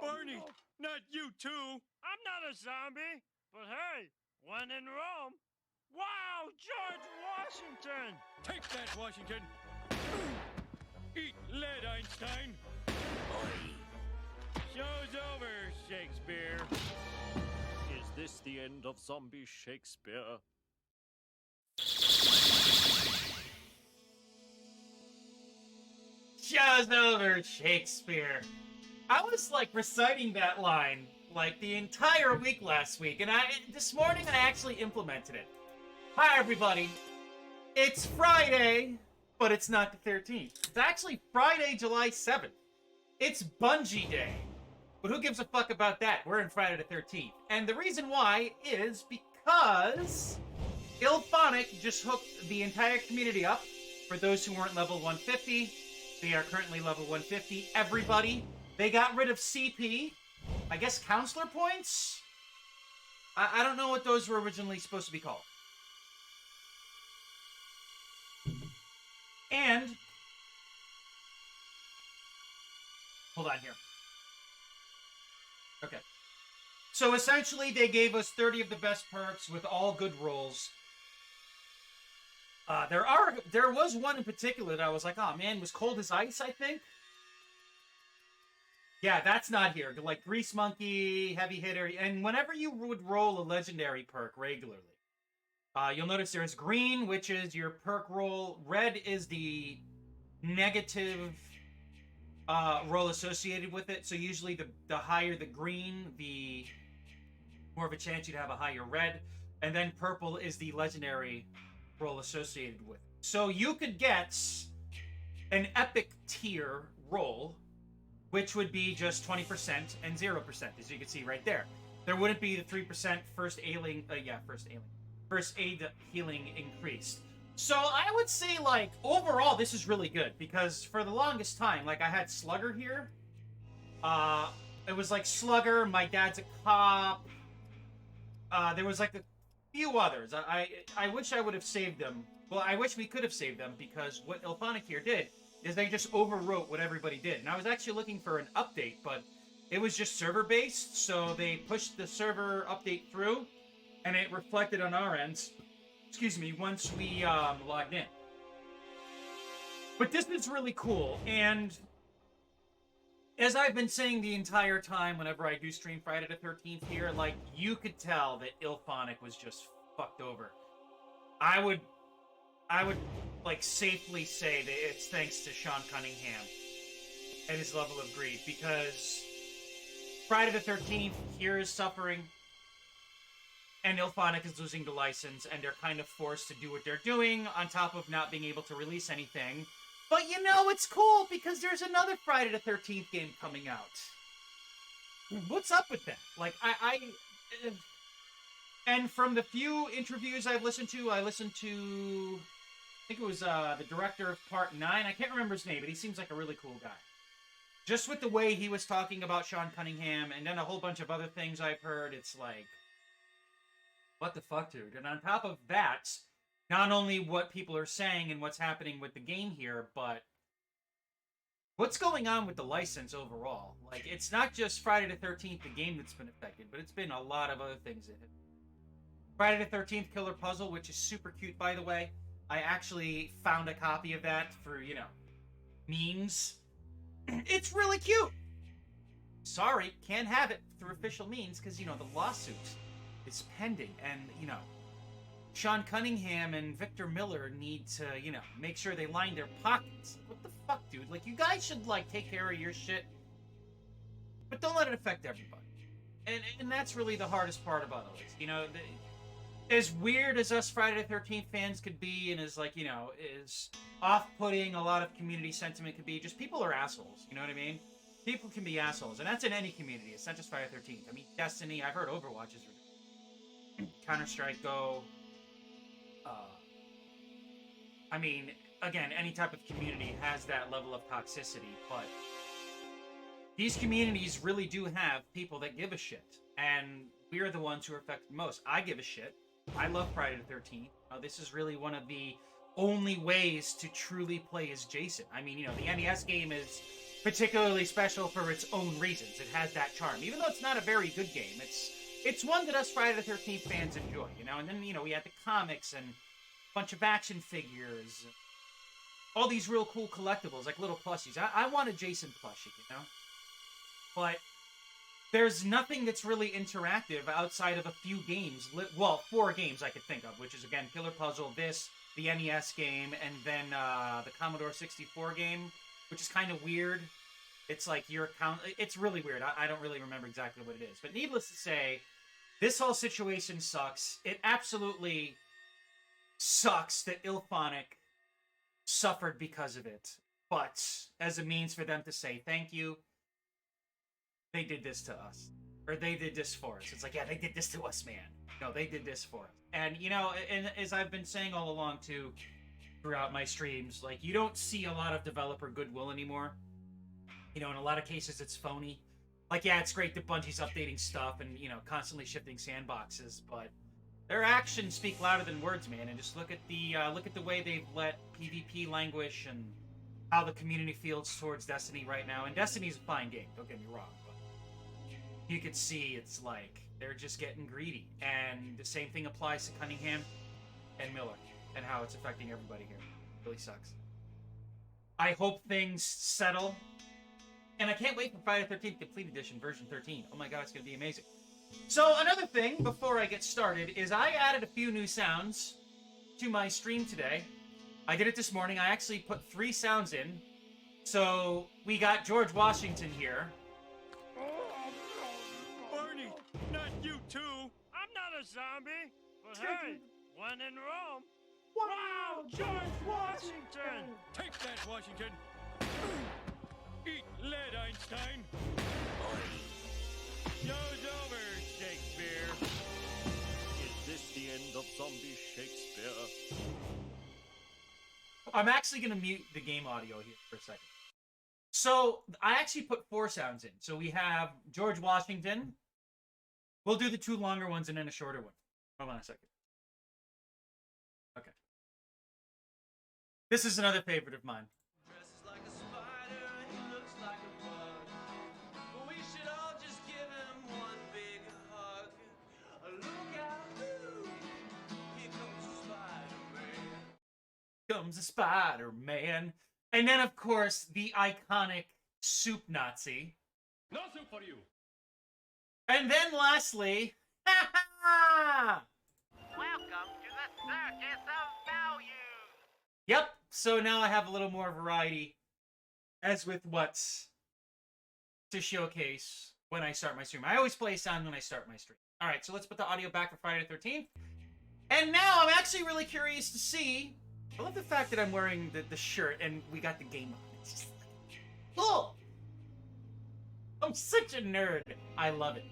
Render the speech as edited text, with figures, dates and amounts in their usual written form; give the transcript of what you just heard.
Barney, not you too. I'm not a zombie, but hey, when in Rome. Wow, George Washington! Take that, Washington. Eat lead, Einstein. Show's over, Shakespeare. Is this the end of zombie Shakespeare? Show's over, Shakespeare. I was like reciting that line like the entire week last week, and this morning I actually implemented it. Hi everybody. It's Friday, but it's not the 13th. It's actually Friday, July 7th. It's Bungie Day. But who gives a fuck about that? We're in Friday the 13th. And the reason why is because Illfonic just hooked the entire community up. For those who weren't level 150, they are currently level 150. Everybody. They got rid of CP. I guess counselor points? I don't know what those were originally supposed to be called. And hold on here. Okay. So essentially they gave us 30 of the best perks with all good rolls. There was one in particular that I was like, oh man, was Cold as Ice, I think. Yeah, that's not here. Like Grease Monkey, Heavy Hitter, and whenever you would roll a legendary perk regularly, you'll notice there's green, which is your perk roll. Red is the negative roll associated with it. So usually the higher the green, the more of a chance you'd have a higher red. And then purple is the legendary roll associated with it. So you could get an epic tier roll, which would be just 20% and 0%, as you can see right there. There wouldn't be the 3% first aid healing increased. So I would say, like, overall, this is really good, because for the longest time, like, I had Slugger here. It was like Slugger, my dad's a cop. There was like a few others. I wish I would have saved them. Well, I wish we could have saved them, because what Illfonic here did is they just overwrote what everybody did. And I was actually looking for an update, but it was just server-based, so they pushed the server update through, and it reflected on our ends, once we logged in. But this is really cool, and as I've been saying the entire time whenever I do stream Friday the 13th here, like, you could tell that Illfonic was just fucked over. I would like safely say that it's thanks to Sean Cunningham and his level of greed, because Friday the 13th here is suffering and Illfonic is losing the license, and they're kind of forced to do what they're doing on top of not being able to release anything. But you know, it's cool because there's another Friday the 13th game coming out. What's up with that? Like, and from the few interviews I've listened to, I think it was the director of Part 9. I can't remember his name, but he seems like a really cool guy. Just with the way he was talking about Sean Cunningham, and then a whole bunch of other things I've heard, it's like, what the fuck, dude? And on top of that, not only what people are saying and what's happening with the game here, but what's going on with the license overall. Like, it's not just Friday the 13th, the game, that's been affected, but it's been a lot of other things in it. Friday the 13th Killer Puzzle, which is super cute, by the way. I actually found a copy of that for, you know, means. It's really cute. Sorry, can't have it through official means because, you know, the lawsuit is pending. And, you know, Sean Cunningham and Victor Miller need to, you know, make sure they line their pockets. What the fuck, dude? Like, you guys should, like, take care of your shit. But don't let it affect everybody. And that's really the hardest part about all this. You know, as weird as us Friday the 13th fans could be, and as, like, you know, as off-putting a lot of community sentiment could be, just people are assholes, you know what I mean? People can be assholes, and that's in any community. It's not just Friday the 13th. I mean, Destiny, I've heard Overwatch is ridiculous. Counter-Strike, Go. I mean, again, any type of community has that level of toxicity, but these communities really do have people that give a shit, and we're the ones who are affected most. I give a shit. I love Friday the 13th. This is really one of the only ways to truly play as Jason. I mean, you know, the NES game is particularly special for its own reasons. It has that charm. Even though it's not a very good game, it's one that us Friday the 13th fans enjoy, you know? And then, you know, we had the comics and a bunch of action figures, all these real cool collectibles, like little plushies. I want a Jason plushie, you know? But there's nothing that's really interactive outside of a few games. Well, 4 games I could think of, which is, again, Killer Puzzle, this, the NES game, and then the Commodore 64 game, which is kind of weird. It's like your account. It's really weird. I don't really remember exactly what it is. But needless to say, this whole situation sucks. It absolutely sucks that Illfonic suffered because of it. But as a means for them to say thank you, they did this to us. Or they did this for us. It's like, yeah, they did this to us, man. No, they did this for us. And, you know, and as I've been saying all along, too, throughout my streams, like, you don't see a lot of developer goodwill anymore. You know, in a lot of cases, it's phony. Like, yeah, it's great that Bungie's updating stuff and, you know, constantly shifting sandboxes, but their actions speak louder than words, man. And just look at the way they've let PvP languish and how the community feels towards Destiny right now. And Destiny's a fine game, don't get me wrong, but you could see it's like they're just getting greedy. And the same thing applies to Cunningham and Miller and how it's affecting everybody here. It really sucks. I hope things settle. And I can't wait for Friday the 13th Complete Edition version 13. Oh my god, it's going to be amazing. So another thing, before I get started, is I added a few new sounds to my stream today. I did it this morning. I actually put 3 sounds in. So we got George Washington here. Barney, not you too. I'm not a zombie, but hey, when in Rome. Wow, George Washington! Take that, Washington. Eat lead, Einstein. Show's over, Shakespeare. Is this the end of zombie Shakespeare? I'm actually going to mute the game audio here for a second. So, I actually put 4 sounds in. So we have George Washington. We'll do the 2 longer ones and then a shorter one. Hold on a second. Okay. This is another favorite of mine. Dresses like a spider, he looks like a bug. But we should all just give him one big hug. Look out, ooh, here comes the Spider-Man. Comes a Spider-Man. And then, of course, the iconic Soup Nazi. No soup for you. And then, lastly, ha ha! Welcome to the circus of value. Yep, so now I have a little more variety, as with what's to showcase when I start my stream. I always play sound when I start my stream. Alright, so let's put the audio back for Friday the 13th. And now I'm actually really curious to see. I love the fact that I'm wearing the shirt and we got the game on. It's just like, oh! I'm such a nerd. I love it.